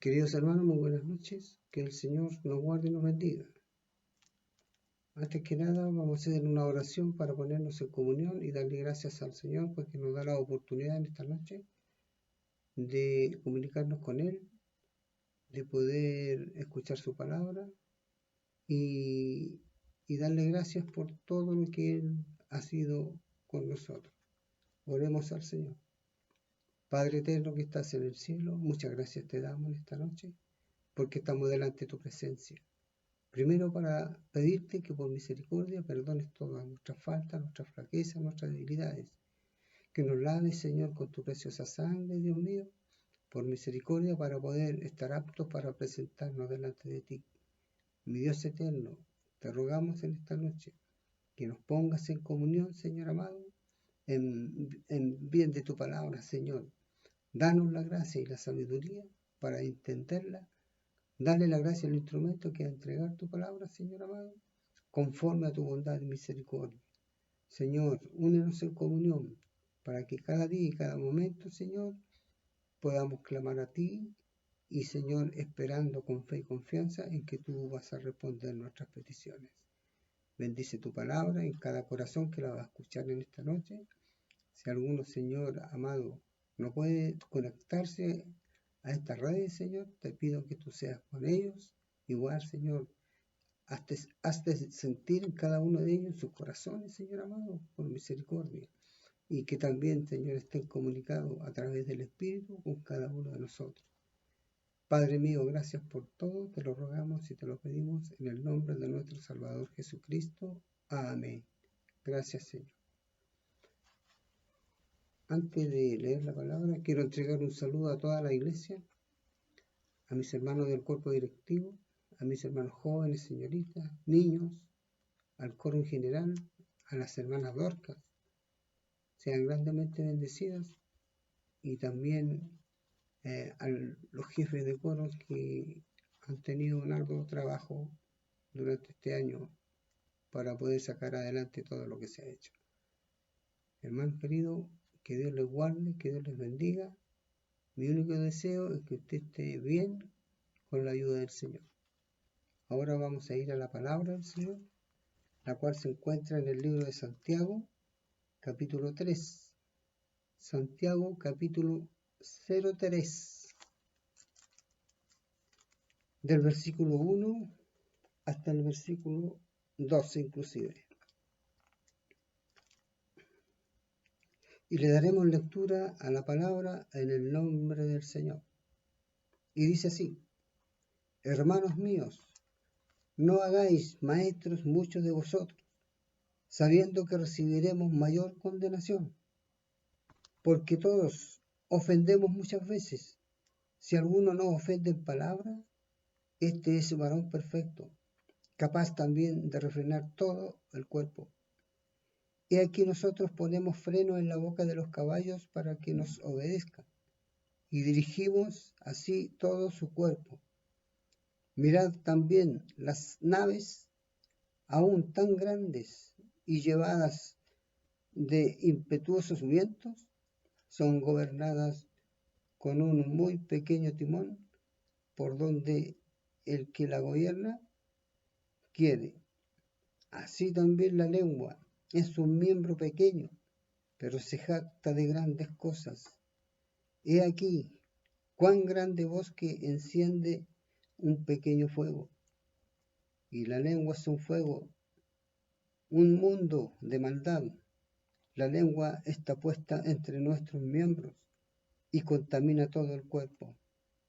Queridos hermanos, muy buenas noches. Que el Señor nos guarde y nos bendiga. Antes que nada, vamos a hacer una oración para ponernos en comunión y darle gracias al Señor porque nos da la oportunidad en esta noche de comunicarnos con Él, de poder escuchar su palabra y, y darle gracias por todo lo que Él ha sido con nosotros. Oremos al Señor. Padre eterno que estás en el cielo, muchas gracias te damos en esta noche porque estamos delante de tu presencia. Primero para pedirte que por misericordia perdones todas nuestras faltas, nuestras flaquezas, nuestras debilidades. Que nos laves, Señor, con tu preciosa sangre, Dios mío, por misericordia para poder estar aptos para presentarnos delante de ti. Mi Dios eterno, te rogamos en esta noche que nos pongas en comunión, Señor amado, en bien de tu palabra, Señor. Danos la gracia y la sabiduría para entenderla. Dale la gracia al instrumento que a entregar tu palabra, Señor amado, conforme a tu bondad y misericordia. Señor, únenos en comunión para que cada día y cada momento, Señor, podamos clamar a ti y, Señor, esperando con fe y confianza en que tú vas a responder nuestras peticiones. Bendice tu palabra en cada corazón que la va a escuchar en esta noche. Si alguno, Señor amado, no puede conectarse a estas redes, Señor, te pido que tú seas con ellos. Igual, Señor, hazte sentir en cada uno de ellos sus corazones, Señor amado, por misericordia. Y que también, Señor, estén comunicados a través del Espíritu con cada uno de nosotros. Padre mío, gracias por todo, te lo rogamos y te lo pedimos en el nombre de nuestro Salvador Jesucristo. Amén. Gracias, Señor. Antes de leer la palabra, quiero entregar un saludo a toda la iglesia, a mis hermanos del cuerpo directivo, a mis hermanos jóvenes, señoritas, niños, al coro en general, a las hermanas Dorcas. Sean grandemente bendecidas y también a los jefes de coros que han tenido un arduo trabajo durante este año para poder sacar adelante todo lo que se ha hecho. Hermano querido, que Dios les guarde, que Dios les bendiga. Mi único deseo es que usted esté bien con la ayuda del Señor. Ahora vamos a ir a la palabra del Señor, la cual se encuentra en el libro de Santiago, capítulo 3. Santiago, capítulo 03, del versículo 1 hasta el versículo 12 inclusive. Y le daremos lectura a la palabra en el nombre del Señor. Y dice así: Hermanos míos, no hagáis maestros muchos de vosotros, sabiendo que recibiremos mayor condenación. Porque todos ofendemos muchas veces. Si alguno no ofende en palabra, este es varón perfecto, capaz también de refrenar todo el cuerpo. He aquí nosotros ponemos freno en la boca de los caballos para que nos obedezcan, y dirigimos así todo su cuerpo. Mirad también las naves, aún tan grandes y llevadas de impetuosos vientos, son gobernadas con un muy pequeño timón, por donde el que la gobierna quiere. Así también la lengua es un miembro pequeño, pero se jacta de grandes cosas. He aquí cuán grande bosque enciende un pequeño fuego. Y la lengua es un fuego, un mundo de maldad. La lengua está puesta entre nuestros miembros y contamina todo el cuerpo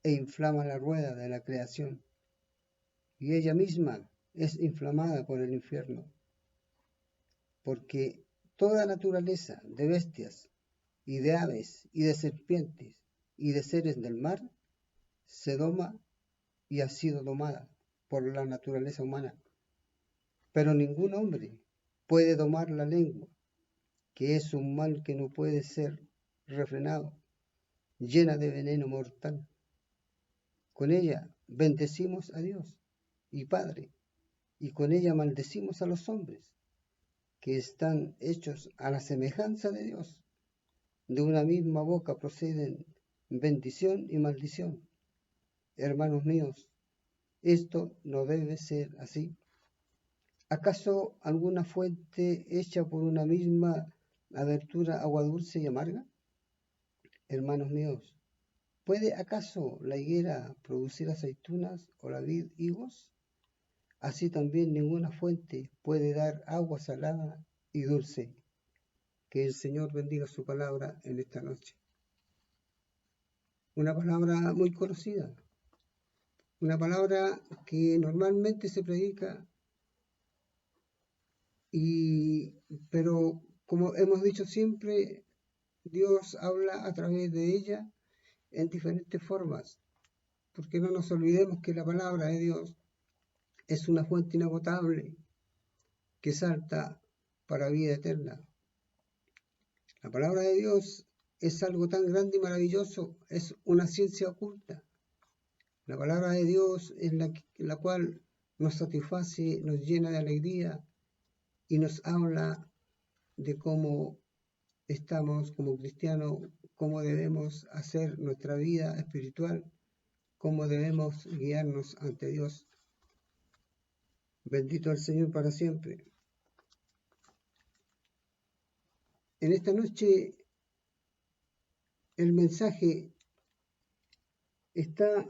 e inflama la rueda de la creación. Y ella misma es inflamada por el infierno. Porque toda naturaleza de bestias y de aves y de serpientes y de seres del mar se doma y ha sido domada por la naturaleza humana. Pero ningún hombre puede domar la lengua, que es un mal que no puede ser refrenado, llena de veneno mortal. Con ella bendecimos a Dios y Padre, y con ella maldecimos a los hombres, que están hechos a la semejanza de Dios. De una misma boca proceden bendición y maldición. Hermanos míos, esto no debe ser así. ¿Acaso alguna fuente hecha por una misma abertura agua dulce y amarga? Hermanos míos, ¿puede acaso la higuera producir aceitunas o la vid higos? Así también ninguna fuente puede dar agua salada y dulce. Que el Señor bendiga su palabra en esta noche. Una palabra muy conocida, una palabra que normalmente se predica, pero como hemos dicho siempre, Dios habla a través de ella en diferentes formas, porque no nos olvidemos que la palabra de Dios es una fuente inagotable que salta para vida eterna. La palabra de Dios es algo tan grande y maravilloso, es una ciencia oculta. La palabra de Dios es la cual nos satisface, nos llena de alegría y nos habla de cómo estamos como cristianos, cómo debemos hacer nuestra vida espiritual, cómo debemos guiarnos ante Dios. Bendito el Señor para siempre. En esta noche el mensaje está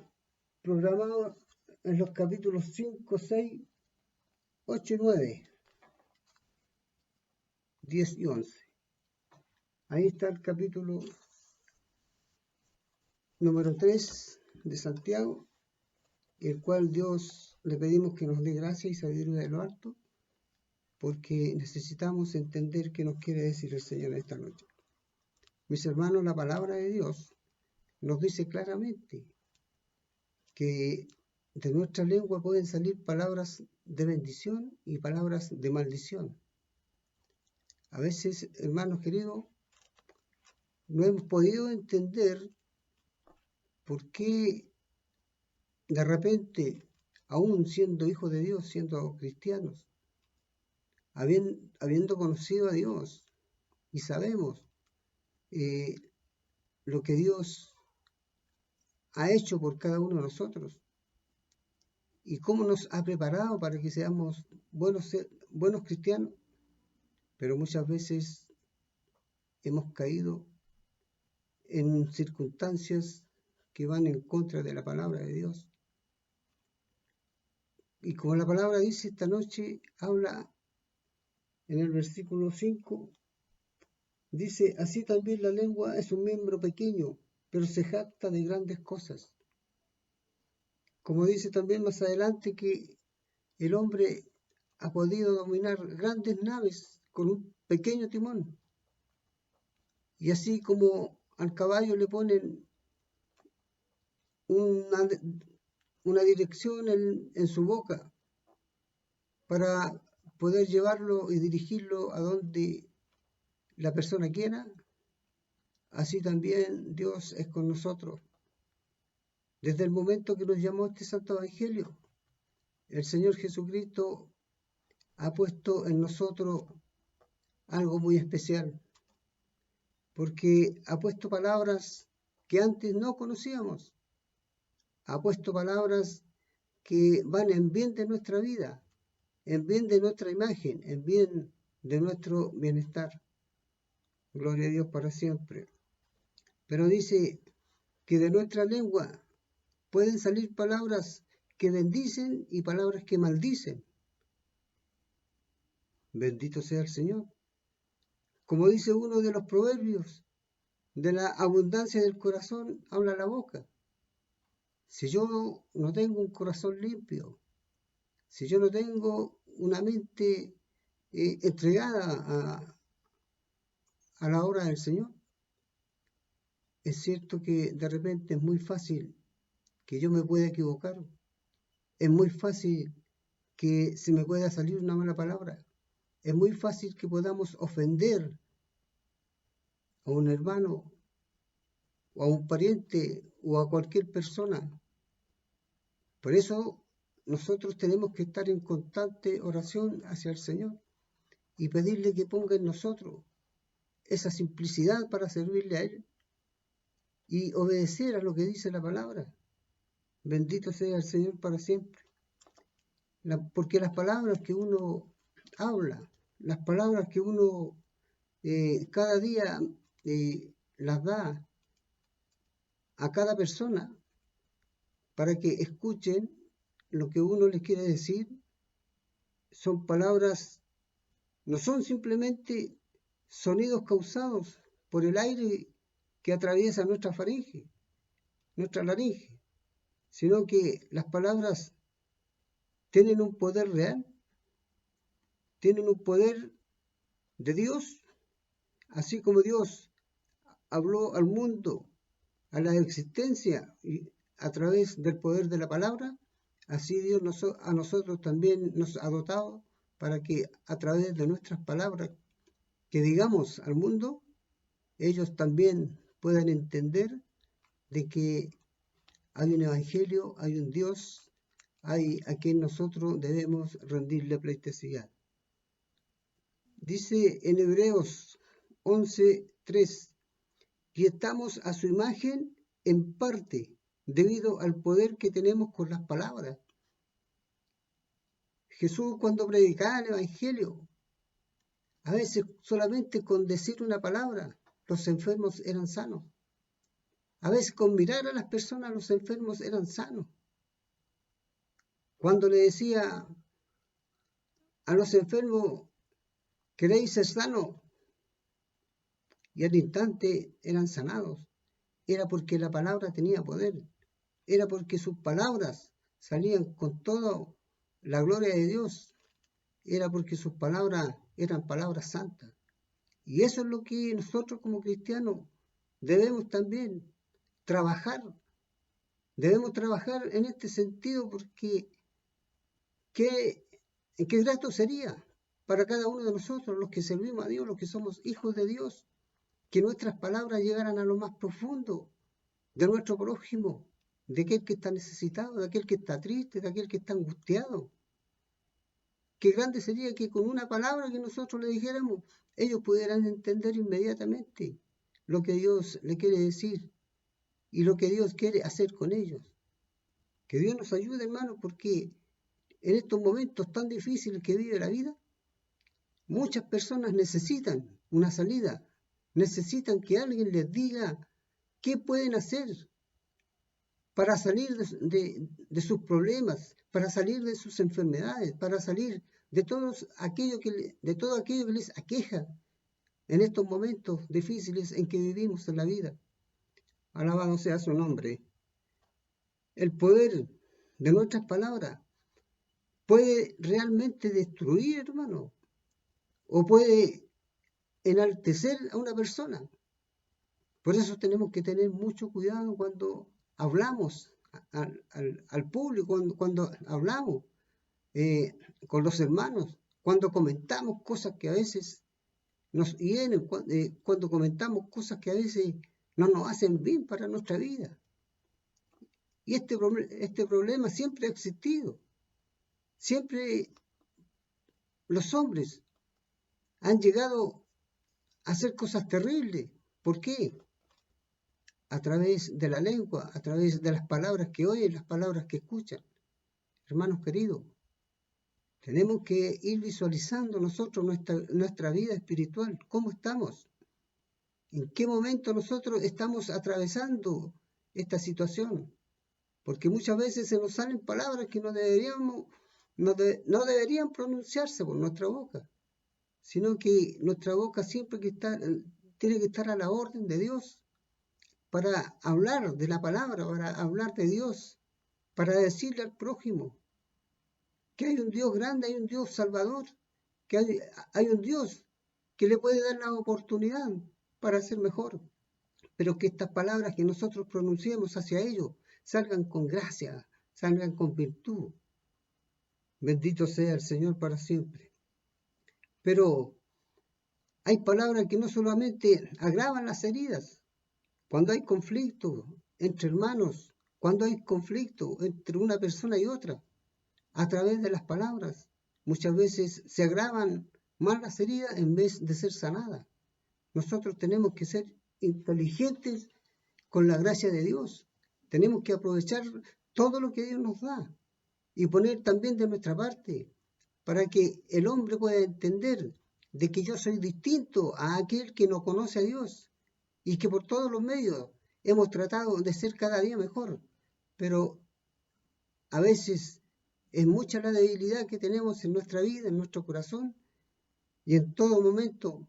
programado en los capítulos 5, 6, 8 y 9, 10 y 11. Ahí está el capítulo número 3 de Santiago, el cual Dios le pedimos que nos dé gracia y sabiduría de lo alto, porque necesitamos entender qué nos quiere decir el Señor esta noche. Mis hermanos, la palabra de Dios nos dice claramente que de nuestra lengua pueden salir palabras de bendición y palabras de maldición. A veces, hermanos queridos, no hemos podido entender por qué de repente, aún siendo hijos de Dios, siendo cristianos, habiendo conocido a Dios y sabemos lo que Dios ha hecho por cada uno de nosotros y cómo nos ha preparado para que seamos buenos cristianos, pero muchas veces hemos caído en circunstancias que van en contra de la palabra de Dios. Y como la palabra dice esta noche, habla en el versículo 5, dice, así también la lengua es un miembro pequeño, pero se jacta de grandes cosas. Como dice también más adelante que el hombre ha podido dominar grandes naves con un pequeño timón. Y así como al caballo le ponen una dirección en su boca para poder llevarlo y dirigirlo a donde la persona quiera, así también Dios es con nosotros. Desde el momento que nos llamó este Santo Evangelio, el Señor Jesucristo ha puesto en nosotros algo muy especial, porque ha puesto palabras que antes no conocíamos, ha puesto palabras que van en bien de nuestra vida, en bien de nuestra imagen, en bien de nuestro bienestar. Gloria a Dios para siempre. Pero dice que de nuestra lengua pueden salir palabras que bendicen y palabras que maldicen. Bendito sea el Señor. Como dice uno de los proverbios, de la abundancia del corazón habla la boca. Si yo no tengo un corazón limpio, si yo no tengo una mente entregada a la obra del Señor, es cierto que de repente es muy fácil que yo me pueda equivocar, es muy fácil que se me pueda salir una mala palabra, es muy fácil que podamos ofender a un hermano o a un pariente o a cualquier persona. Por eso nosotros tenemos que estar en constante oración hacia el Señor y pedirle que ponga en nosotros esa simplicidad para servirle a Él y obedecer a lo que dice la palabra. Bendito sea el Señor para siempre. Porque las palabras que uno habla, las palabras que uno cada día las da a cada persona para que escuchen lo que uno les quiere decir, son palabras, no son simplemente sonidos causados por el aire que atraviesa nuestra laringe, sino que las palabras tienen un poder real, tienen un poder de Dios, así como Dios habló al mundo, a la existencia a través del poder de la palabra, así Dios a nosotros también nos ha dotado para que a través de nuestras palabras que digamos al mundo, ellos también puedan entender de que hay un evangelio, hay un Dios, hay a quien nosotros debemos rendirle pleitesía. Dice en Hebreos 11:3, y estamos a su imagen en parte debido al poder que tenemos con las palabras. Jesús, cuando predicaba el evangelio, a veces solamente con decir una palabra los enfermos eran sanos. A veces con mirar a las personas los enfermos eran sanos. Cuando le decía a los enfermos, ¿queréis ser sanos? Y al instante eran sanados. Era porque la palabra tenía poder. Era porque sus palabras salían con toda la gloria de Dios. Era porque sus palabras eran palabras santas. Y eso es lo que nosotros como cristianos debemos también trabajar. Debemos trabajar en este sentido porque qué grato sería para cada uno de nosotros, los que servimos a Dios, los que somos hijos de Dios, que nuestras palabras llegaran a lo más profundo de nuestro prójimo, de aquel que está necesitado, de aquel que está triste, de aquel que está angustiado. Qué grande sería que con una palabra que nosotros le dijéramos, ellos pudieran entender inmediatamente lo que Dios le quiere decir y lo que Dios quiere hacer con ellos. Que Dios nos ayude, hermanos, porque en estos momentos tan difíciles que vive la vida, muchas personas necesitan una salida, necesitan que alguien les diga qué pueden hacer para salir de sus problemas, para salir de sus enfermedades, para salir de todo aquello que les aqueja en estos momentos difíciles en que vivimos en la vida. Alabado sea su nombre. El poder de nuestras palabras puede realmente destruir, hermano, o puede enaltecer a una persona. Por eso tenemos que tener mucho cuidado cuando hablamos al público, cuando hablamos con los hermanos, cuando comentamos cosas que a veces nos hieren, cuando comentamos cosas que a veces no nos hacen bien para nuestra vida. Y este problema siempre ha existido. Siempre los hombres han llegado a hacer cosas terribles. ¿Por qué? A través de la lengua, a través de las palabras que oyen, las palabras que escuchan. Hermanos queridos, tenemos que ir visualizando nosotros nuestra vida espiritual. ¿Cómo estamos? ¿En qué momento nosotros estamos atravesando esta situación? Porque muchas veces se nos salen palabras que no deberían pronunciarse por nuestra boca, sino que nuestra boca siempre tiene que estar a la orden de Dios, para hablar de la palabra, para hablar de Dios, para decirle al prójimo que hay un Dios grande, hay un Dios salvador, que hay un Dios que le puede dar la oportunidad para ser mejor, pero que estas palabras que nosotros pronunciemos hacia ellos salgan con gracia, salgan con virtud. Bendito sea el Señor para siempre. Pero hay palabras que no solamente agravan las heridas. Cuando hay conflicto entre hermanos, cuando hay conflicto entre una persona y otra, a través de las palabras, muchas veces se agravan más las heridas en vez de ser sanadas. Nosotros tenemos que ser inteligentes con la gracia de Dios. Tenemos que aprovechar todo lo que Dios nos da y poner también de nuestra parte para que el hombre pueda entender de que yo soy distinto a aquel que no conoce a Dios y que por todos los medios hemos tratado de ser cada día mejor, pero a veces es mucha la debilidad que tenemos en nuestra vida, en nuestro corazón, y en todo momento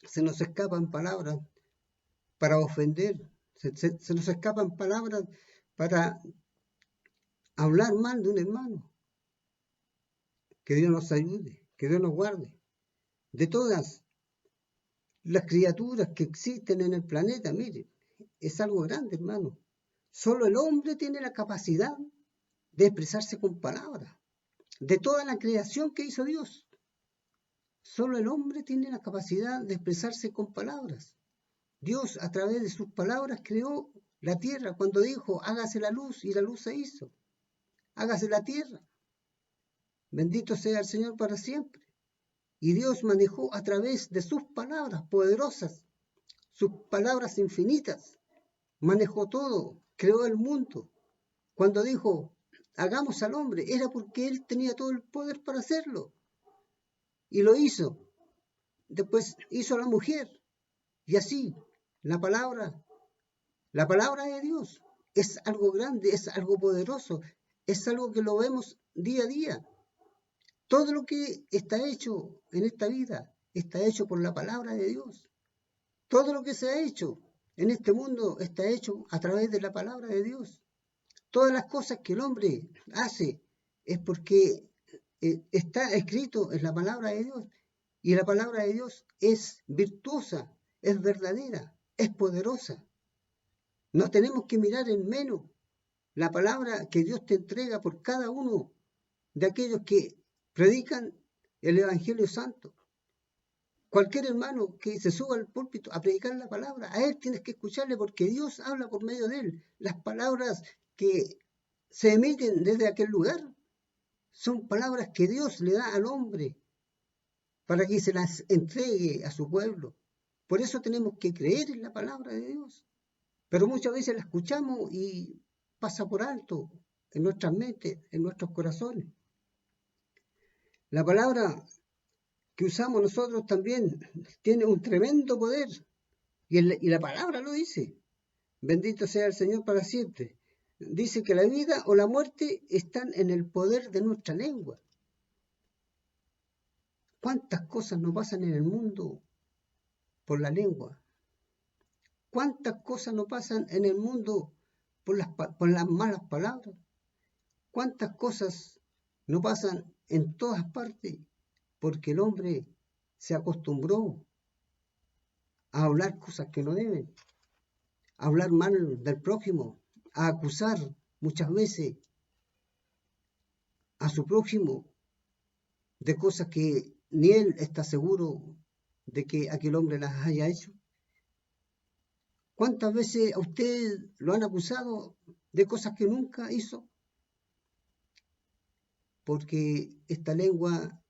se nos escapan palabras para ofender, se nos escapan palabras para hablar mal de un hermano. Que Dios nos ayude, que Dios nos guarde. De todas las criaturas que existen en el planeta, miren, es algo grande, hermano. Solo el hombre tiene la capacidad de expresarse con palabras. De toda la creación que hizo Dios, solo el hombre tiene la capacidad de expresarse con palabras. Dios, a través de sus palabras, creó la tierra cuando dijo, hágase la luz, y la luz se hizo. Hágase la tierra. Bendito sea el Señor para siempre. Y Dios manejó a través de sus palabras poderosas, sus palabras infinitas. Manejó todo, creó el mundo. Cuando dijo, hagamos al hombre, era porque Él tenía todo el poder para hacerlo. Y lo hizo. Después hizo a la mujer. Y así, la palabra de Dios es algo grande, es algo poderoso, es algo que lo vemos día a día. Todo lo que está hecho en esta vida está hecho por la palabra de Dios. Todo lo que se ha hecho en este mundo está hecho a través de la palabra de Dios. Todas las cosas que el hombre hace es porque está escrito en la palabra de Dios. Y la palabra de Dios es virtuosa, es verdadera, es poderosa. No tenemos que mirar en menos la palabra que Dios te entrega por cada uno de aquellos que predican el Evangelio Santo. Cualquier hermano que se suba al púlpito a predicar la palabra, a él tienes que escucharle porque Dios habla por medio de él. Las palabras que se emiten desde aquel lugar son palabras que Dios le da al hombre para que se las entregue a su pueblo. Por eso tenemos que creer en la palabra de Dios. Pero muchas veces la escuchamos y pasa por alto en nuestras mentes, en nuestros corazones. La palabra que usamos nosotros también tiene un tremendo poder. Y la palabra lo dice. Bendito sea el Señor para siempre. Dice que la vida o la muerte están en el poder de nuestra lengua. ¿Cuántas cosas no pasan en el mundo por la lengua? ¿Cuántas cosas no pasan en el mundo por las malas palabras? ¿Cuántas cosas no pasan en todas partes porque el hombre se acostumbró a hablar cosas que no deben, a hablar mal del prójimo, a acusar muchas veces a su prójimo de cosas que ni él está seguro de que aquel hombre las haya hecho? ¿Cuántas veces a usted lo han acusado de cosas que nunca hizo? Porque esta lengua,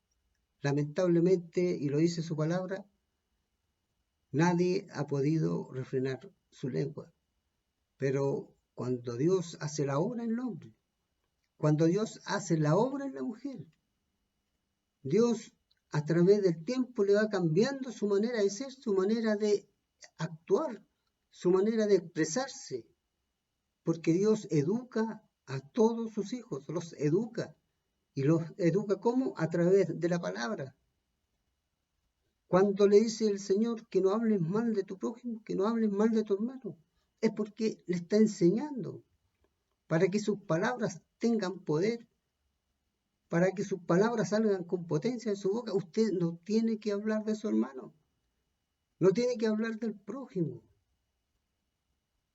lamentablemente, y lo dice su palabra, nadie ha podido refrenar su lengua. Pero cuando Dios hace la obra en el hombre, cuando Dios hace la obra en la mujer, Dios a través del tiempo le va cambiando su manera de ser, su manera de actuar, su manera de expresarse, porque Dios educa a todos sus hijos, los educa. ¿Y los educa cómo? A través de la palabra. Cuando le dice el Señor que no hables mal de tu prójimo, que no hables mal de tu hermano, es porque le está enseñando, para que sus palabras tengan poder, para que sus palabras salgan con potencia de su boca. Usted no tiene que hablar de su hermano, no tiene que hablar del prójimo.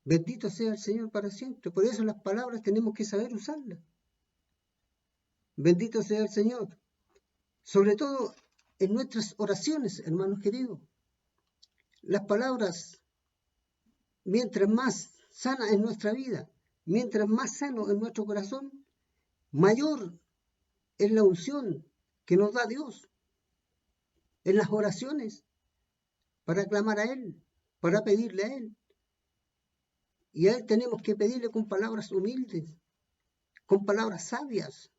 Bendito sea el Señor para siempre. Por eso las palabras tenemos que saber usarlas. Bendito sea el Señor. Sobre todo en nuestras oraciones, hermanos queridos. Las palabras, mientras más sanas en nuestra vida, mientras más sano en nuestro corazón, mayor es la unción que nos da Dios en las oraciones para clamar a Él, para pedirle a Él. Y a Él tenemos que pedirle con palabras humildes, con palabras sabias,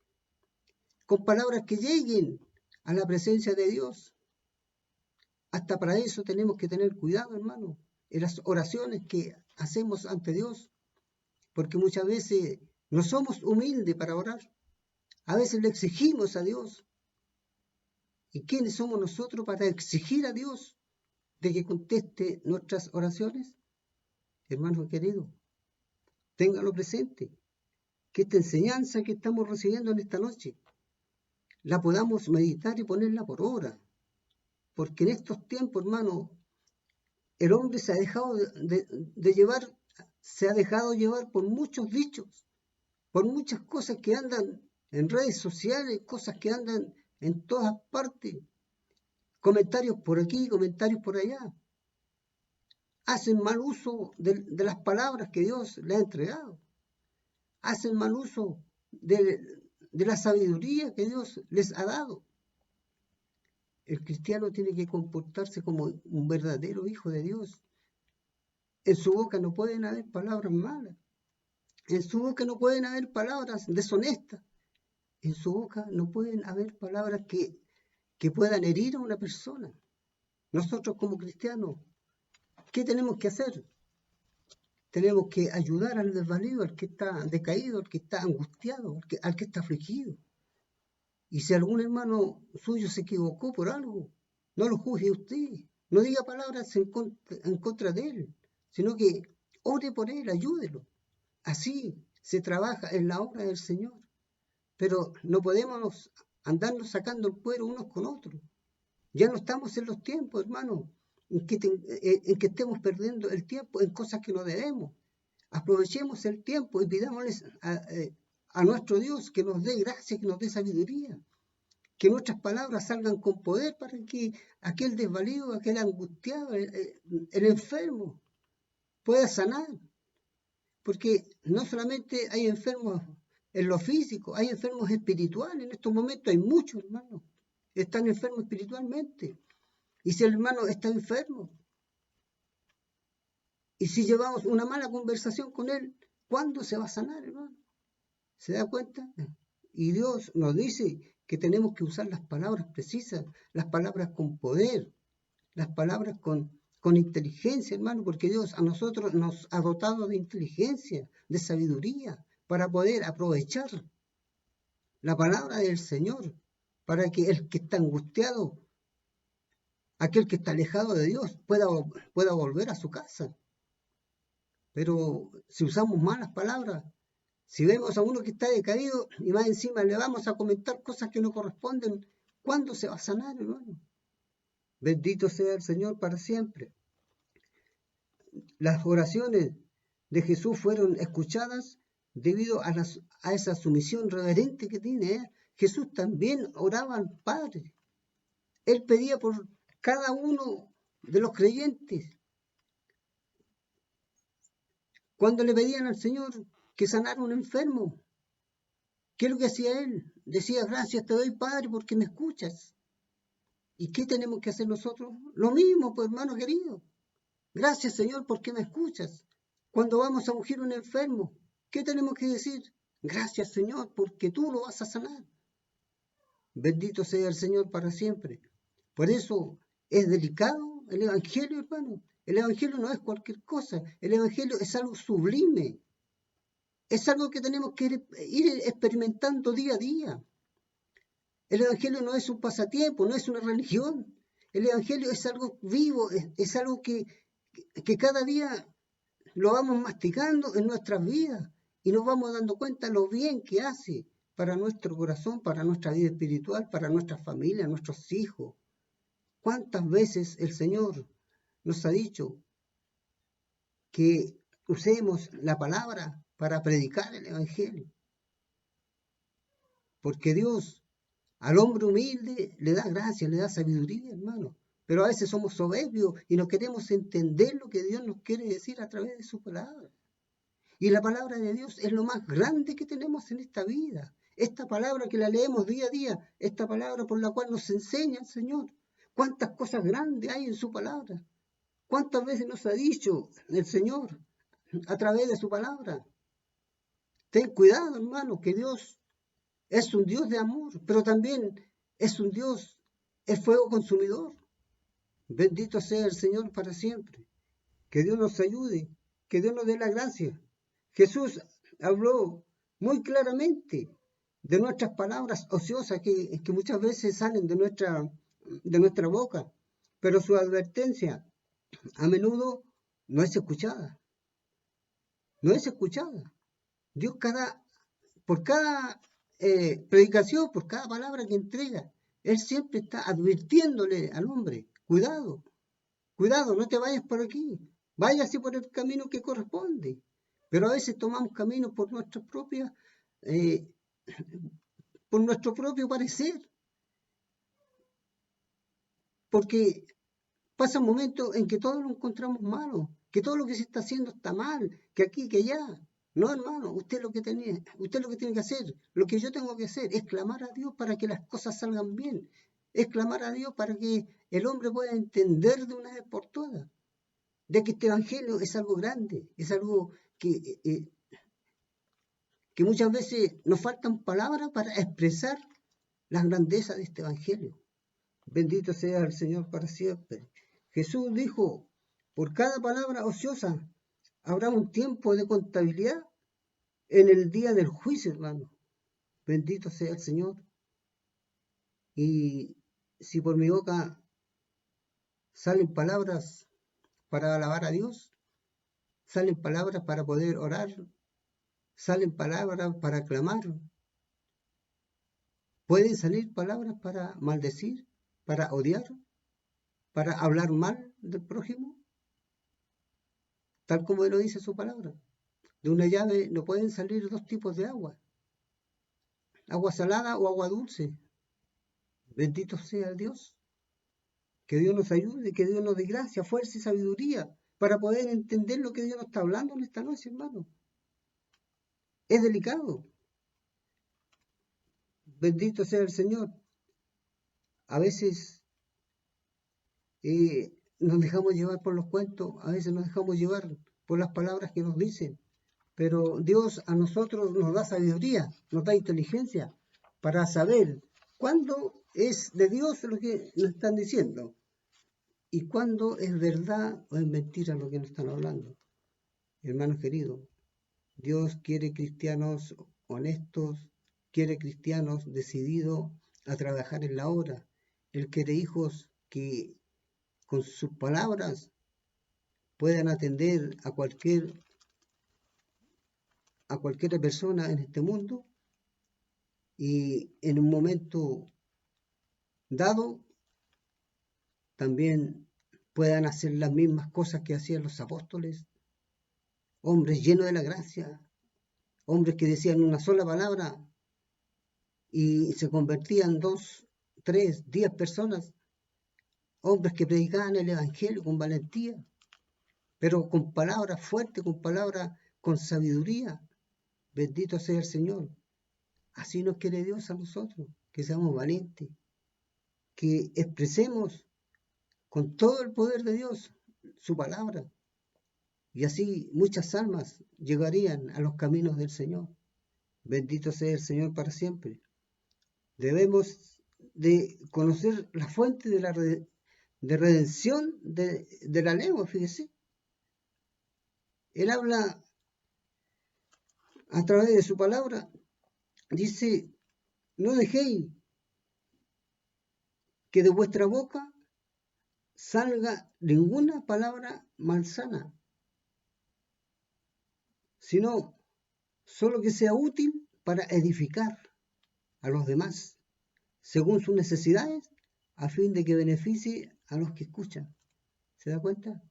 con palabras que lleguen a la presencia de Dios. Hasta para eso tenemos que tener cuidado, hermano, en las oraciones que hacemos ante Dios, porque muchas veces no somos humildes para orar. A veces le exigimos a Dios. ¿Y quiénes somos nosotros para exigir a Dios de que conteste nuestras oraciones? Hermano querido, téngalo presente, que esta enseñanza que estamos recibiendo en esta noche la podamos meditar y ponerla por obra. Porque en estos tiempos, hermano, el hombre se ha dejado llevar por muchos dichos, por muchas cosas que andan en redes sociales, cosas que andan en todas partes, comentarios por aquí, comentarios por allá. Hacen mal uso de las palabras que Dios le ha entregado. Hacen mal uso de la sabiduría que Dios les ha dado. El cristiano tiene que comportarse como un verdadero hijo de Dios. En su boca no pueden haber palabras malas. En su boca no pueden haber palabras deshonestas. En su boca no pueden haber palabras que puedan herir a una persona. Nosotros como cristianos, ¿qué tenemos que hacer? Tenemos que ayudar al desvalido, al que está decaído, al que está angustiado, al que está afligido. Y si algún hermano suyo se equivocó por algo, no lo juzgue usted. No diga palabras en contra de él, sino que ore por él, ayúdelo. Así se trabaja en la obra del Señor. Pero no podemos andarnos sacando el cuero unos con otros. Ya no estamos en los tiempos, hermano, en que estemos perdiendo el tiempo en cosas que no debemos. Aprovechemos el tiempo y pidámosles a nuestro Dios que nos dé gracia, que nos dé sabiduría, que nuestras palabras salgan con poder para que aquel desvalido, aquel angustiado, el enfermo pueda sanar. Porque no solamente hay enfermos en lo físico, hay enfermos espirituales. En estos momentos hay muchos hermanos que están enfermos espiritualmente. Y si el hermano está enfermo, y si llevamos una mala conversación con él, ¿cuándo se va a sanar, hermano? ¿Se da cuenta? Y Dios nos dice que tenemos que usar las palabras precisas, las palabras con poder, las palabras con inteligencia, hermano, porque Dios a nosotros nos ha dotado de inteligencia, de sabiduría, para poder aprovechar la palabra del Señor, para que el que está angustiado, aquel que está alejado de Dios, pueda volver a su casa. Pero si usamos malas palabras, si vemos a uno que está decaído y más encima le vamos a comentar cosas que no corresponden, ¿cuándo se va a sanar, hermano? Bendito sea el Señor para siempre. Las oraciones de Jesús fueron escuchadas debido a esa sumisión reverente que tiene él. Jesús también oraba al Padre. Él pedía por cada uno de los creyentes. Cuando le pedían al Señor que sanara a un enfermo, ¿qué es lo que hacía él? Decía, gracias te doy, Padre, porque me escuchas. ¿Y qué tenemos que hacer nosotros? Lo mismo, pues, hermano querido. Gracias, Señor, porque me escuchas. Cuando vamos a ungir a un enfermo, ¿qué tenemos que decir? Gracias, Señor, porque tú lo vas a sanar. Bendito sea el Señor para siempre. Por eso es delicado el Evangelio, hermano. El Evangelio no es cualquier cosa. El Evangelio es algo sublime. Es algo que tenemos que ir experimentando día a día. El Evangelio no es un pasatiempo, no es una religión. El Evangelio es algo vivo, es algo que cada día lo vamos masticando en nuestras vidas y nos vamos dando cuenta lo bien que hace para nuestro corazón, para nuestra vida espiritual, para nuestra familia, nuestros hijos. ¿Cuántas veces el Señor nos ha dicho que usemos la palabra para predicar el Evangelio? Porque Dios al hombre humilde le da gracia, le da sabiduría, hermano. Pero a veces somos soberbios y no queremos entender lo que Dios nos quiere decir a través de su palabra. Y la palabra de Dios es lo más grande que tenemos en esta vida. Esta palabra que la leemos día a día, esta palabra por la cual nos enseña el Señor. ¿Cuántas cosas grandes hay en su palabra? ¿Cuántas veces nos ha dicho el Señor a través de su palabra? Ten cuidado, hermano, que Dios es un Dios de amor, pero también es un Dios, es fuego consumidor. Bendito sea el Señor para siempre. Que Dios nos ayude, que Dios nos dé la gracia. Jesús habló muy claramente de nuestras palabras ociosas que muchas veces salen de nuestra boca, pero su advertencia a menudo no es escuchada, no es escuchada. Dios por cada predicación, por cada palabra que entrega, Él siempre está advirtiéndole al hombre, cuidado, cuidado, no te vayas por aquí, váyase por el camino que corresponde. Pero a veces tomamos caminos eh, por nuestro propio parecer, porque pasan momentos en que todo lo encontramos malo, que todo lo que se está haciendo está mal, que aquí, que allá. No, hermano, usted lo que tiene que hacer, lo que yo tengo que hacer es clamar a Dios para que las cosas salgan bien, es clamar a Dios para que el hombre pueda entender de una vez por todas, de que este evangelio es algo grande, es algo que muchas veces nos faltan palabras para expresar la grandeza de este evangelio. Bendito sea el Señor para siempre. Jesús dijo, por cada palabra ociosa habrá un tiempo de contabilidad en el día del juicio, hermano. Bendito sea el Señor. Y si por mi boca salen palabras para alabar a Dios, salen palabras para poder orar, salen palabras para clamar, pueden salir palabras para maldecir, para odiar, para hablar mal del prójimo, tal como lo dice su palabra. De una llave no pueden salir dos tipos de agua, agua salada o agua dulce. Bendito sea Dios. Que Dios nos ayude, que Dios nos dé gracia, fuerza y sabiduría para poder entender lo que Dios nos está hablando en esta noche, hermano. Es delicado. Bendito sea el Señor. A veces nos dejamos llevar por los cuentos, a veces nos dejamos llevar por las palabras que nos dicen, pero Dios a nosotros nos da sabiduría, nos da inteligencia para saber cuándo es de Dios lo que nos están diciendo y cuándo es verdad o es mentira lo que nos están hablando. Hermanos queridos, Dios quiere cristianos honestos, quiere cristianos decididos a trabajar en la obra. Él quiere hijos que con sus palabras puedan atender a cualquier persona en este mundo y en un momento dado también puedan hacer las mismas cosas que hacían los apóstoles, hombres llenos de la gracia, hombres que decían una sola palabra y se convertían 2, 3, 10 personas, hombres que predicaban el evangelio con valentía, pero con palabras fuertes, con palabras con sabiduría. Bendito sea el Señor. Así nos quiere Dios a nosotros, que seamos valientes, que expresemos con todo el poder de Dios su palabra. Y así muchas almas llegarían a los caminos del Señor. Bendito sea el Señor para siempre. Debemos de conocer la fuente de redención de la lengua, fíjese. Él habla a través de su palabra. Dice, no dejéis que de vuestra boca salga ninguna palabra malsana, sino solo que sea útil para edificar a los demás, según sus necesidades, a fin de que beneficie a los que escuchan. ¿Se da cuenta?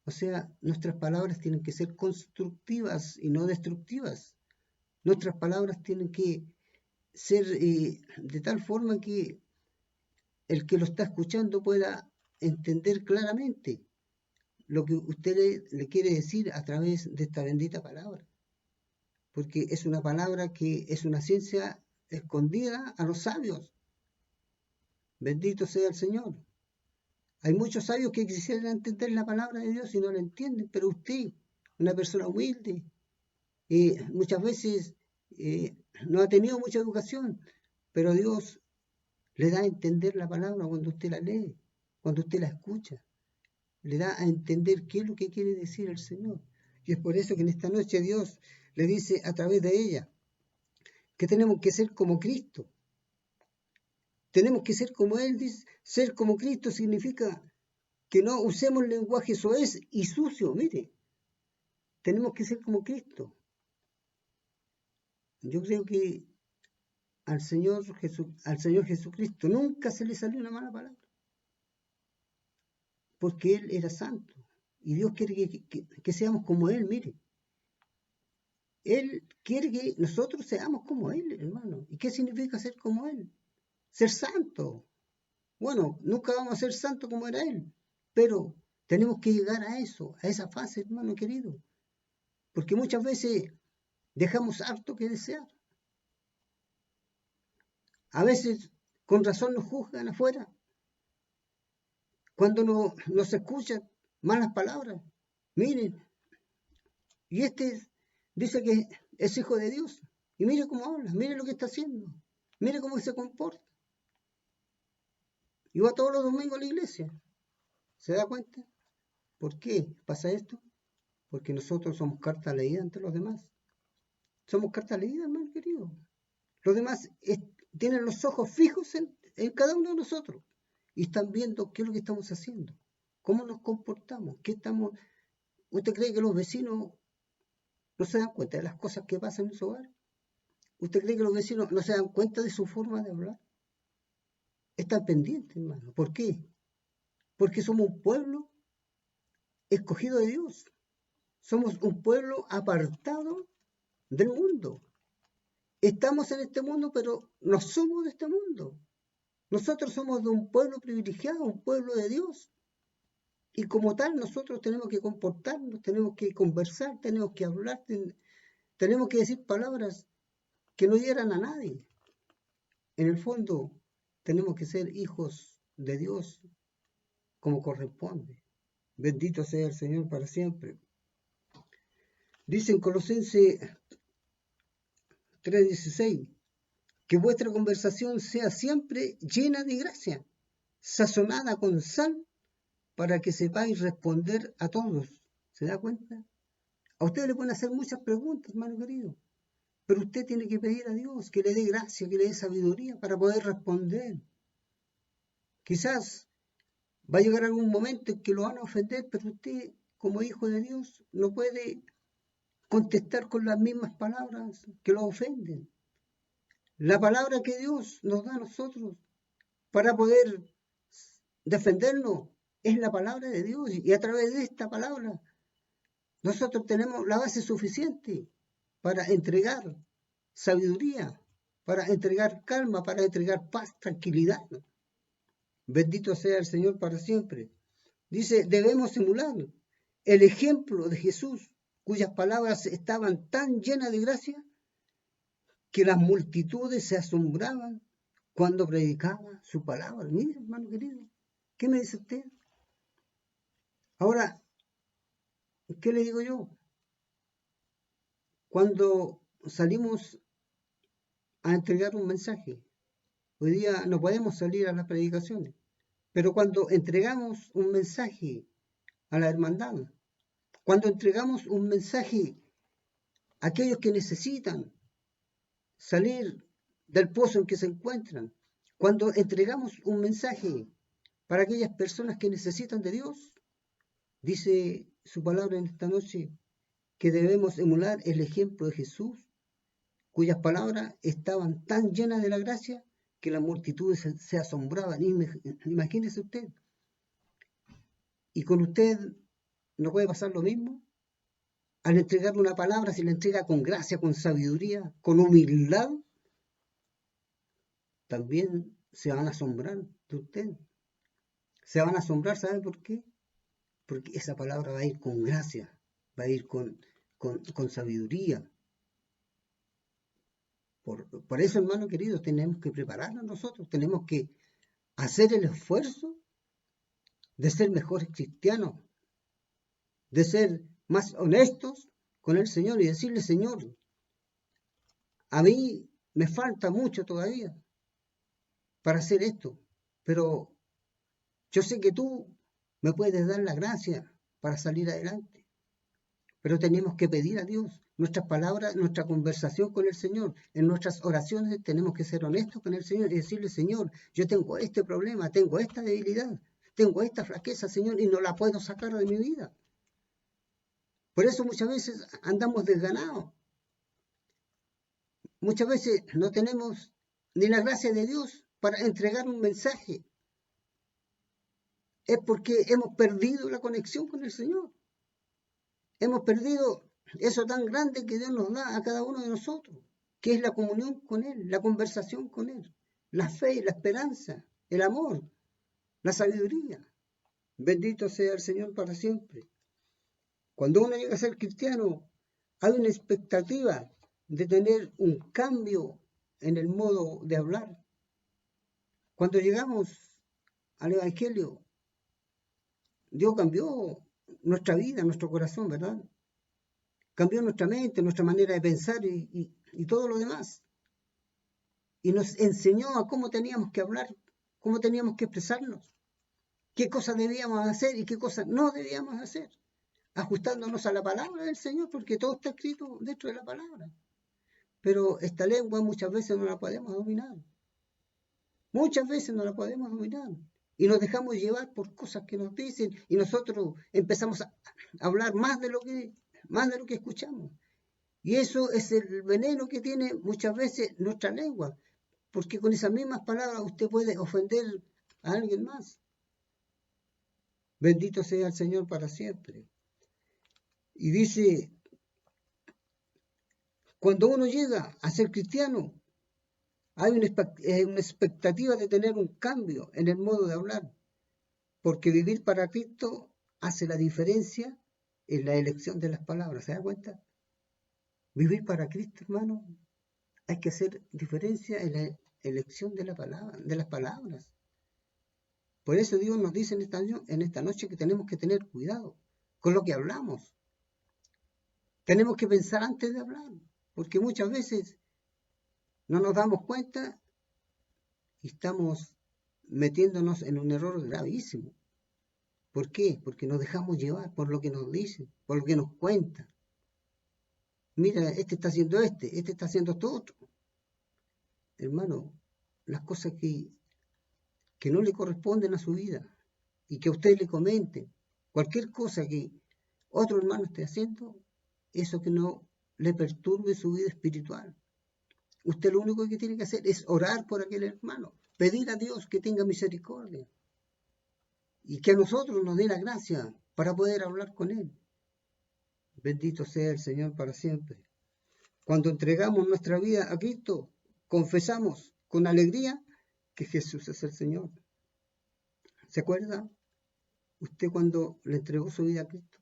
O sea, nuestras palabras tienen que ser constructivas y no destructivas. Nuestras palabras tienen que ser de tal forma que el que lo está escuchando pueda entender claramente lo que usted le quiere decir a través de esta bendita palabra. Porque es una palabra que es una ciencia escondida a los sabios. Bendito sea el Señor. Hay muchos sabios que quisieran entender la palabra de Dios y no la entienden, pero usted, una persona humilde, Muchas veces no ha tenido mucha educación, pero Dios le da a entender la palabra cuando usted la lee, cuando usted la escucha. Le da a entender qué es lo que quiere decir el Señor. Y es por eso que en esta noche Dios le dice a través de ella que tenemos que ser como Cristo. Tenemos que ser como Él dice. Ser como Cristo significa que no usemos lenguaje soez y sucio. Mire, tenemos que ser como Cristo. Yo creo que al Señor Jesucristo nunca se le salió una mala palabra, porque Él era santo. Y Dios quiere que seamos como Él, mire. Él quiere que nosotros seamos como Él, hermano. ¿Y qué significa ser como Él? Ser santo. Bueno, nunca vamos a ser santos como era Él, pero tenemos que llegar a eso, a esa fase, hermano querido. Porque muchas veces dejamos harto que desear. A veces con razón nos juzgan afuera. Cuando nos escuchan malas palabras. Miren, y dice que es hijo de Dios. Y mire cómo habla, mire lo que está haciendo, mire cómo se comporta. Y va todos los domingos a la iglesia. ¿Se da cuenta? ¿Por qué pasa esto? Porque nosotros somos carta leída ante los demás. Somos carta leída, hermano querido. Los demás tienen los ojos fijos en cada uno de nosotros. Y están viendo qué es lo que estamos haciendo. Cómo nos comportamos. ¿Usted cree que los vecinos no se dan cuenta de las cosas que pasan en su hogar? ¿Usted cree que los vecinos no se dan cuenta de su forma de hablar? Están pendientes, hermano. ¿Por qué? Porque somos un pueblo escogido de Dios. Somos un pueblo apartado del mundo. Estamos en este mundo, pero no somos de este mundo. Nosotros somos de un pueblo privilegiado, un pueblo de Dios. Y como tal, nosotros tenemos que comportarnos, tenemos que conversar, tenemos que hablar, tenemos que decir palabras que no hieran a nadie. En el fondo, tenemos que ser hijos de Dios como corresponde. Bendito sea el Señor para siempre. Dice en Colosenses 3:16, que vuestra conversación sea siempre llena de gracia, sazonada con sal, para que sepáis responder a todos. ¿Se da cuenta? A usted le pueden hacer muchas preguntas, hermano querido, pero usted tiene que pedir a Dios que le dé gracia, que le dé sabiduría para poder responder. Quizás va a llegar algún momento en que lo van a ofender, pero usted, como hijo de Dios, no puede contestar con las mismas palabras que lo ofenden. La palabra que Dios nos da a nosotros para poder defendernos es la palabra de Dios, y a través de esta palabra nosotros tenemos la base suficiente para entregar sabiduría, para entregar calma, para entregar paz, tranquilidad. Bendito sea el Señor para siempre. Dice, debemos emular el ejemplo de Jesús, cuyas palabras estaban tan llenas de gracia que las multitudes se asombraban cuando predicaba su palabra. Mire, hermano querido, ¿qué me dice usted? Ahora, ¿qué le digo yo? Cuando salimos a entregar un mensaje, hoy día no podemos salir a las predicaciones, pero cuando entregamos un mensaje a la hermandad, cuando entregamos un mensaje a aquellos que necesitan salir del pozo en que se encuentran, cuando entregamos un mensaje para aquellas personas que necesitan de Dios, dice su palabra en esta noche que debemos emular el ejemplo de Jesús, cuyas palabras estaban tan llenas de la gracia que las multitudes se asombraban. Imagínese usted. Y con usted no puede pasar lo mismo. Al entregarle una palabra, si la entrega con gracia, con sabiduría, con humildad, también se van a asombrar de usted. Se van a asombrar, ¿sabe por qué? Porque esa palabra va a ir con gracia, va a ir con sabiduría. Por eso, hermano querido, tenemos que prepararnos nosotros, tenemos que hacer el esfuerzo de ser mejores cristianos, de ser más honestos con el Señor y decirle, Señor, a mí me falta mucho todavía para hacer esto, pero yo sé que tú me puedes dar la gracia para salir adelante. Pero tenemos que pedir a Dios nuestras palabras, nuestra conversación con el Señor. En nuestras oraciones tenemos que ser honestos con el Señor y decirle, Señor, yo tengo este problema, tengo esta debilidad, tengo esta flaqueza, Señor, y no la puedo sacar de mi vida. Por eso muchas veces andamos desganados. Muchas veces no tenemos ni la gracia de Dios para entregar un mensaje. Es porque hemos perdido la conexión con el Señor. Hemos perdido eso tan grande que Dios nos da a cada uno de nosotros, que es la comunión con Él, la conversación con Él, la fe, la esperanza, el amor, la sabiduría. Bendito sea el Señor para siempre. Cuando uno llega a ser cristiano, hay una expectativa de tener un cambio en el modo de hablar. Cuando llegamos al Evangelio, Dios cambió nuestra vida, nuestro corazón, ¿verdad? Cambió nuestra mente, nuestra manera de pensar y todo lo demás. Y nos enseñó a cómo teníamos que hablar, cómo teníamos que expresarnos, qué cosas debíamos hacer y qué cosas no debíamos hacer, ajustándonos a la palabra del Señor, porque todo está escrito dentro de la palabra. Pero esta lengua muchas veces no la podemos dominar. Muchas veces no la podemos dominar. Y nos dejamos llevar por cosas que nos dicen y nosotros empezamos a hablar más de lo que escuchamos. Y eso es el veneno que tiene muchas veces nuestra lengua, porque con esas mismas palabras usted puede ofender a alguien más. Bendito sea el Señor para siempre. Y dice, cuando uno llega a ser cristiano, hay una expectativa de tener un cambio en el modo de hablar, porque vivir para Cristo hace la diferencia en la elección de las palabras. ¿Se da cuenta? Vivir para Cristo, hermano, hay que hacer diferencia en la elección de las palabras. Por eso Dios nos dice en esta noche que tenemos que tener cuidado con lo que hablamos. Tenemos que pensar antes de hablar, porque muchas veces no nos damos cuenta y estamos metiéndonos en un error gravísimo. ¿Por qué? Porque nos dejamos llevar por lo que nos dicen, por lo que nos cuentan. Mira, este está haciendo este está haciendo esto otro. Hermano, las cosas que no le corresponden a su vida y que a usted le comenten, cualquier cosa que otro hermano esté haciendo, eso que no le perturbe su vida espiritual. Usted lo único que tiene que hacer es orar por aquel hermano, pedir a Dios que tenga misericordia y que a nosotros nos dé la gracia para poder hablar con Él. Bendito sea el Señor para siempre. Cuando entregamos nuestra vida a Cristo, confesamos con alegría que Jesús es el Señor. ¿Se acuerda usted cuando le entregó su vida a Cristo?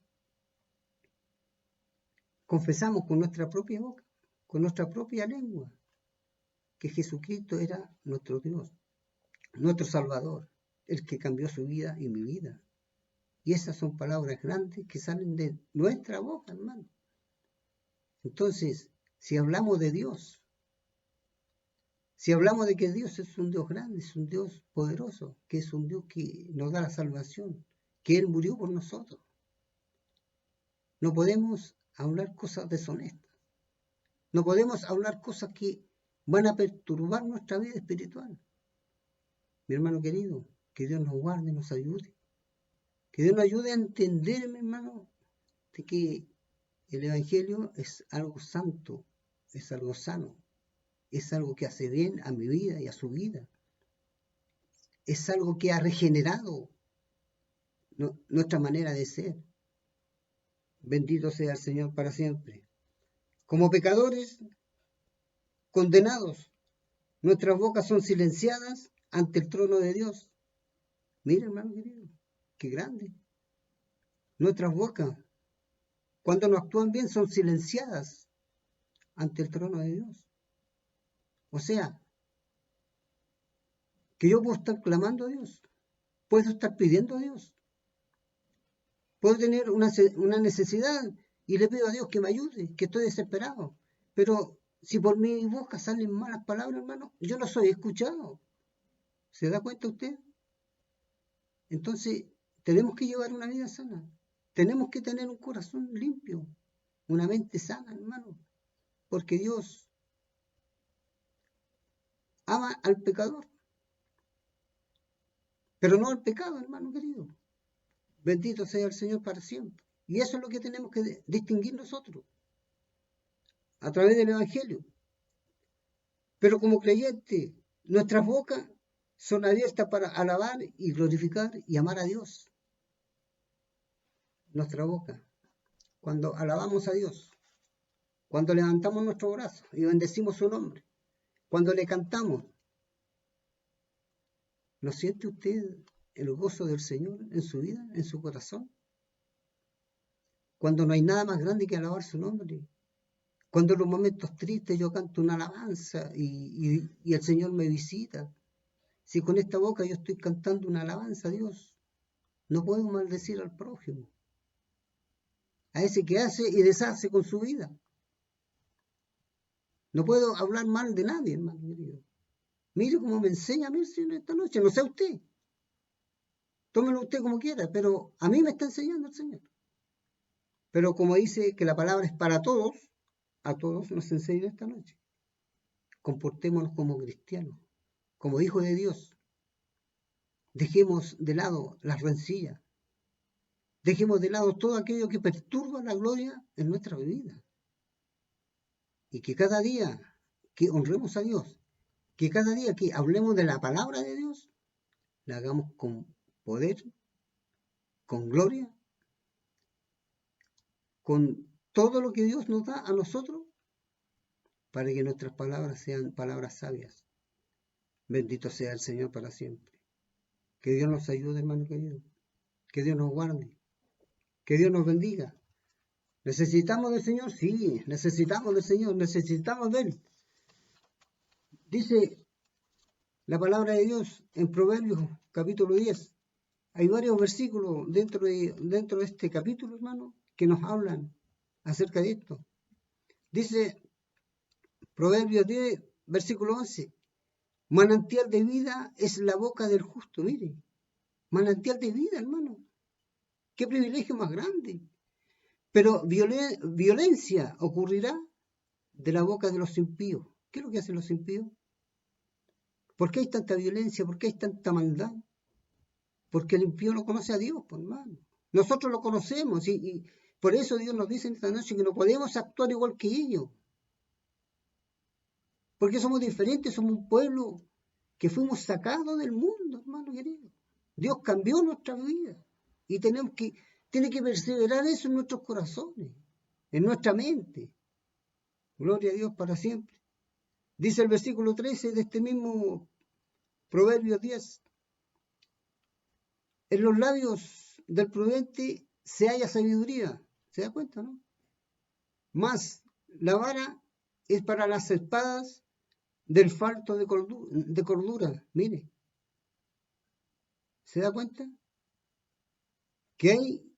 Confesamos con nuestra propia boca, con nuestra propia lengua, que Jesucristo era nuestro Dios, nuestro Salvador, el que cambió su vida y mi vida. Y esas son palabras grandes que salen de nuestra boca, hermano. Entonces, si hablamos de Dios, si hablamos de que Dios es un Dios grande, es un Dios poderoso, que es un Dios que nos da la salvación, que Él murió por nosotros, no podemos hablar cosas deshonestas. No podemos hablar cosas que van a perturbar nuestra vida espiritual. Mi hermano querido, que Dios nos guarde, nos ayude. Que Dios nos ayude a entender, mi hermano, de que el Evangelio es algo santo, es algo sano, es algo que hace bien a mi vida y a su vida. Es algo que ha regenerado nuestra manera de ser. Bendito sea el Señor para siempre. Como pecadores condenados, nuestras bocas son silenciadas ante el trono de Dios. Mira, hermano querido, qué grande. Nuestras bocas, cuando no actúan bien, son silenciadas ante el trono de Dios. O sea, que yo puedo estar clamando a Dios, puedo estar pidiendo a Dios, puedo tener una necesidad y le pido a Dios que me ayude, que estoy desesperado. Pero si por mi boca salen malas palabras, hermano, yo no soy escuchado. ¿Se da cuenta usted? Entonces, tenemos que llevar una vida sana. Tenemos que tener un corazón limpio, una mente sana, hermano. Porque Dios ama al pecador, pero no al pecado, hermano querido. Bendito sea el Señor para siempre. Y eso es lo que tenemos que distinguir nosotros a través del Evangelio. Pero como creyentes, nuestras bocas son abiertas para alabar y glorificar y amar a Dios. Nuestra boca, cuando alabamos a Dios, cuando levantamos nuestro brazo y bendecimos su nombre, cuando le cantamos, ¿no siente usted el gozo del Señor en su vida, en su corazón? Cuando no hay nada más grande que alabar su nombre. Cuando en los momentos tristes yo canto una alabanza y el Señor me visita. Si con esta boca yo estoy cantando una alabanza a Dios, no puedo maldecir al prójimo, a ese que hace y deshace con su vida. No puedo hablar mal de nadie, hermano querido. Mire cómo me enseña a mí el Señor esta noche. No sé usted. Tómelo usted como quiera, pero a mí me está enseñando el Señor. Pero como dice que la palabra es para todos, a todos nos enseña esta noche. Comportémonos como cristianos, como hijos de Dios. Dejemos de lado las rencillas. Dejemos de lado todo aquello que perturba la gloria en nuestra vida. Y que cada día que honremos a Dios, que cada día que hablemos de la palabra de Dios, la hagamos con poder, con gloria, con todo lo que Dios nos da a nosotros, para que nuestras palabras sean palabras sabias. Bendito sea el Señor para siempre. Que Dios nos ayude, hermano querido. Que Dios nos guarde. Que Dios nos bendiga. ¿Necesitamos del Señor? Sí, necesitamos del Señor, necesitamos de Él. Dice la palabra de Dios en Proverbios capítulo 10. Hay varios versículos dentro de este capítulo, hermano, que nos hablan acerca de esto. Dice Proverbios 10, versículo 11. Manantial de vida es la boca del justo, mire. Manantial de vida, hermano. Qué privilegio más grande. Pero violencia ocurrirá de la boca de los impíos. ¿Qué es lo que hacen los impíos? ¿Por qué hay tanta violencia? ¿Por qué hay tanta maldad? Porque el impío no conoce a Dios, por hermano. Nosotros lo conocemos y por eso Dios nos dice en esta noche que no podemos actuar igual que ellos. Porque somos diferentes, somos un pueblo que fuimos sacados del mundo, hermano querido. Dios cambió nuestra vida y tiene que perseverar eso en nuestros corazones, en nuestra mente. Gloria a Dios para siempre. Dice el versículo 13 de este mismo Proverbios 10. En los labios del prudente se halla sabiduría. ¿Se da cuenta, no? Mas la vara es para las espadas del falto de cordura. Mire, ¿se da cuenta? Que hay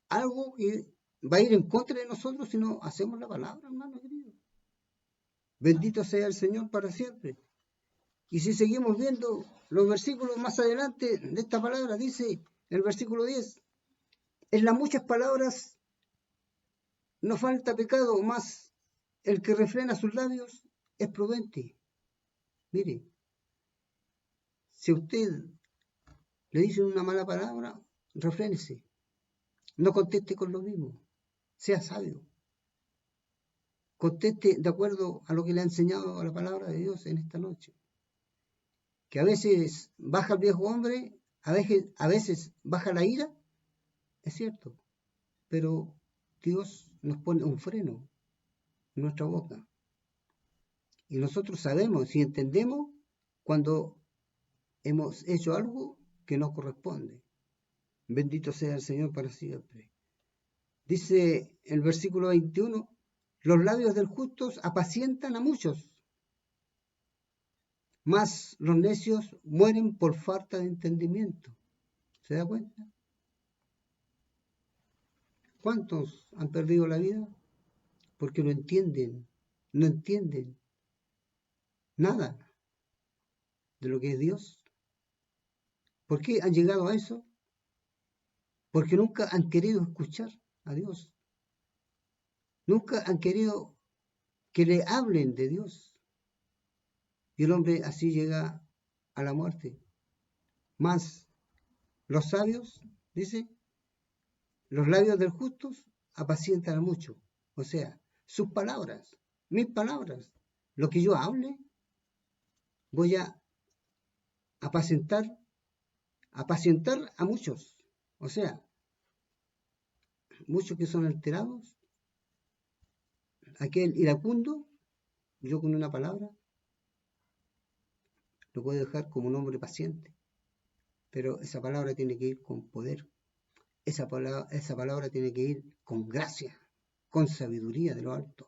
algo que va a ir en contra de nosotros si no hacemos la palabra, hermano querido. Bendito sea el Señor para siempre. Y si seguimos viendo los versículos más adelante de esta palabra, dice el versículo 10, en las muchas palabras no falta pecado, más el que refrena sus labios es prudente. Mire, si usted le dice una mala palabra, refrénese. No conteste con lo mismo. Sea sabio. Conteste de acuerdo a lo que le ha enseñado la palabra de Dios en esta noche. Que a veces baja el viejo hombre, a veces baja la ira, es cierto, pero Dios nos pone un freno en nuestra boca. Y nosotros sabemos y entendemos cuando hemos hecho algo que no corresponde. Bendito sea el Señor para siempre. Dice el versículo 21, los labios del justo apacientan a muchos, mas los necios mueren por falta de entendimiento. ¿Se da cuenta? ¿Cuántos han perdido la vida? Porque no entienden nada de lo que es Dios. ¿Por qué han llegado a eso? Porque nunca han querido escuchar a Dios. Nunca han querido que le hablen de Dios. Y el hombre así llega a la muerte. Más los sabios, dice, los labios del justo apacientan mucho. O sea, sus palabras, mis palabras, lo que yo hable, voy a apacientar a muchos. O sea, muchos que son alterados. Aquel iracundo, yo con una palabra, lo puedo dejar como un hombre paciente. Pero esa palabra tiene que ir con poder. Esa palabra tiene que ir con gracia, con sabiduría de lo alto.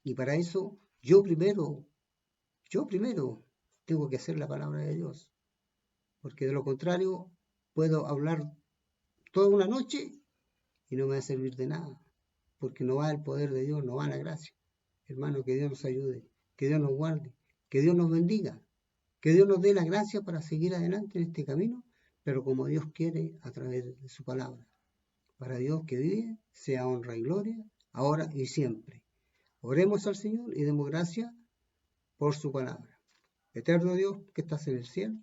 Y para eso yo primero tengo que hacer la palabra de Dios. Porque de lo contrario puedo hablar toda una noche y no me va a servir de nada. Porque no va el poder de Dios, no va la gracia. Hermano, que Dios nos ayude, que Dios nos guarde, que Dios nos bendiga, que Dios nos dé la gracia para seguir adelante en este camino, pero como Dios quiere a través de su palabra. Para Dios que vive, sea honra y gloria, ahora y siempre. Oremos al Señor y demos gracias por su palabra. Eterno Dios que estás en el cielo,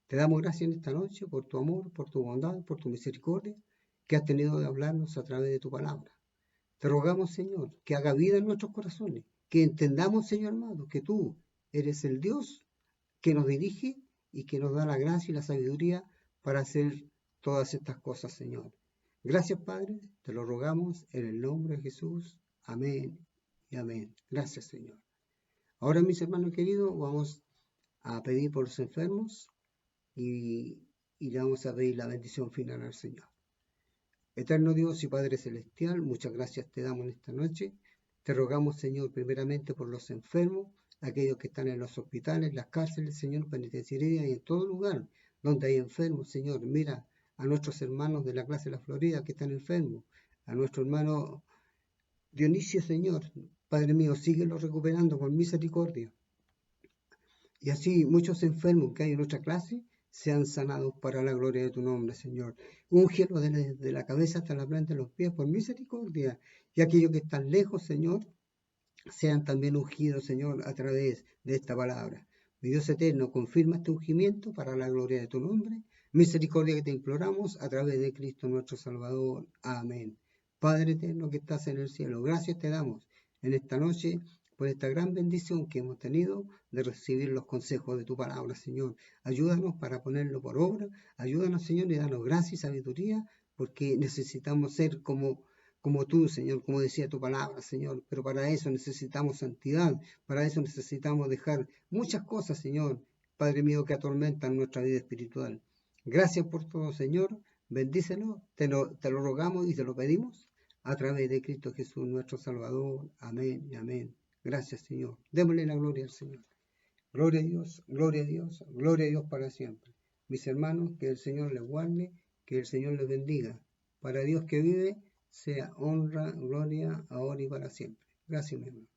te damos gracias en esta noche por tu amor, por tu bondad, por tu misericordia que has tenido de hablarnos a través de tu palabra. Te rogamos, Señor, que haga vida en nuestros corazones, que entendamos, Señor amado, que tú eres el Dios que nos dirige y que nos da la gracia y la sabiduría para hacer todas estas cosas, Señor. Gracias, Padre, te lo rogamos en el nombre de Jesús. Amén y amén. Gracias, Señor. Ahora, mis hermanos queridos, vamos a pedir por los enfermos y le vamos a pedir la bendición final al Señor. Eterno Dios y Padre Celestial, muchas gracias te damos en esta noche. Te rogamos, Señor, primeramente por los enfermos, aquellos que están en los hospitales, las cárceles, Señor, penitenciarias y en todo lugar donde hay enfermos, Señor. Mira a nuestros hermanos de la clase de la Florida que están enfermos, a nuestro hermano Dionisio, Señor. Padre mío, síguelo recuperando con misericordia. Y así muchos enfermos que hay en nuestra clase sean sanados para la gloria de tu nombre, Señor. Úngelo desde la cabeza hasta la planta de los pies por misericordia. Y aquellos que están lejos, Señor, sean también ungidos, Señor, a través de esta palabra. Mi Dios eterno, confirma este ungimiento para la gloria de tu nombre. Misericordia que te imploramos a través de Cristo nuestro Salvador. Amén. Padre eterno que estás en el cielo, gracias te damos en esta noche por esta gran bendición que hemos tenido de recibir los consejos de tu palabra, Señor. Ayúdanos para ponerlo por obra, ayúdanos, Señor, y danos gracia y sabiduría, porque necesitamos ser como tú, Señor, como decía tu palabra, Señor, pero para eso necesitamos santidad, para eso necesitamos dejar muchas cosas, Señor, Padre mío, que atormentan nuestra vida espiritual. Gracias por todo, Señor, bendícelo, te lo rogamos y te lo pedimos a través de Cristo Jesús, nuestro Salvador. Amén y amén. Gracias, Señor. Démosle la gloria al Señor. Gloria a Dios, gloria a Dios, gloria a Dios para siempre. Mis hermanos, que el Señor les guarde, que el Señor les bendiga. Para Dios que vive, sea honra, gloria, ahora y para siempre. Gracias, mi hermano.